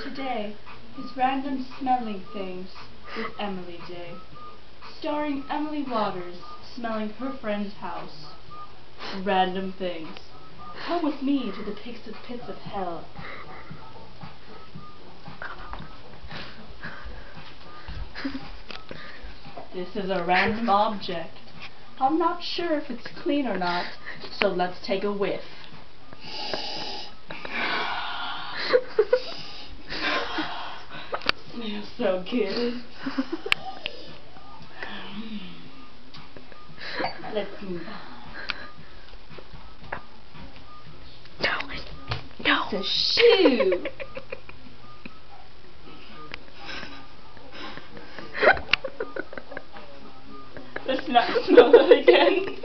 Today is Random Smelling Things with Emily Day, starring Emily Waters smelling her friend's house. Random things. Come with me to the pits of hell. This is a random object. I'm not sure if it's clean or not, so let's take a whiff. Smells so good. Let's move on. No. It's a shoe. Let's not smell that again.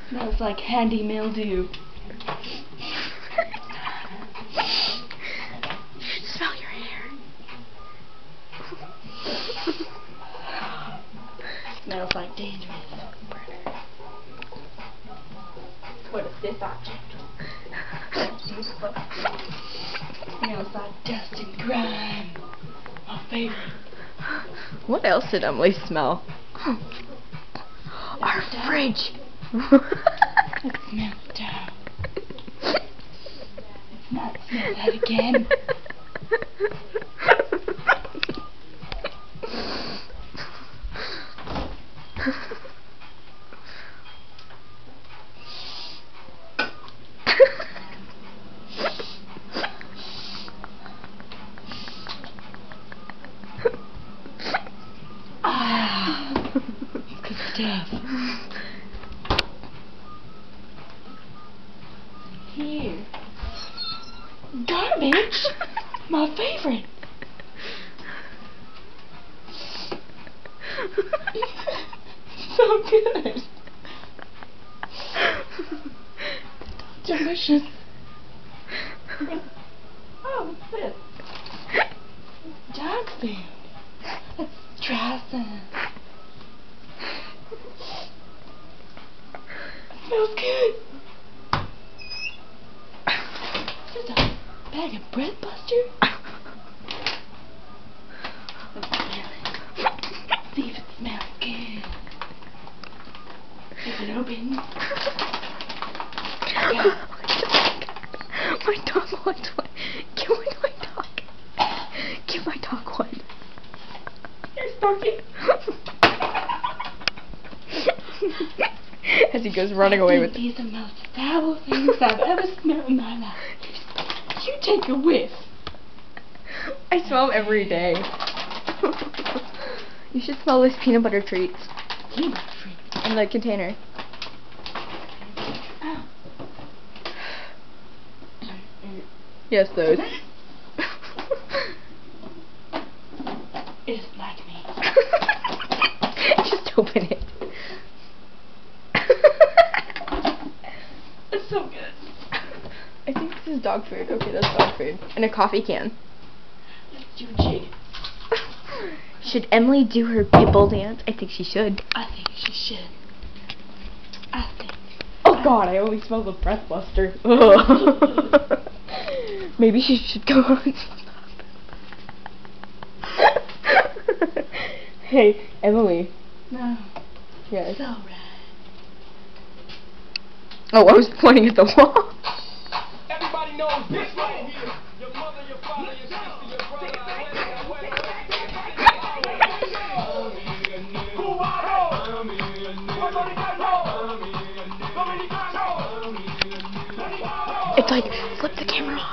Smells like handy mildew. You should smell your hair. Smells like dangerous. What is this object? Smells like dust and grime. My favorite. What else did Emily smell? Our fridge. Let's smell it down. Let's not smell that again. Good stuff. Here. Garbage? My favorite. So good. Delicious. Oh, what's this? Dog food. Let's try some. Smells good. Just a bag of bread buster. Let's smell it. See if it smells good. Is it open? Yeah. My dog wants one. Give my dog. Give my dog one. Here's barking. As he goes running away with it. These are the most foul things I've ever smelled in my life. You take a whiff. I smell them every day. You should smell those peanut butter treats. Peanut butter treats? In the container. Oh. Yes, those. It's like me. Just open it. It's so good. I think this is dog food. Okay, that's dog food. And a coffee can. Let's do a jig. Should Emily do her pitbull dance? I think she should. I think she should. I think. Oh god, I only smell the breath buster. Maybe she should go on. Hey, Emily. No. Yes. It's alright. Oh, I was pointing at the wall. Everybody knows this right here. Your mother, your father, your sister, your brother. It's like, flip the camera off.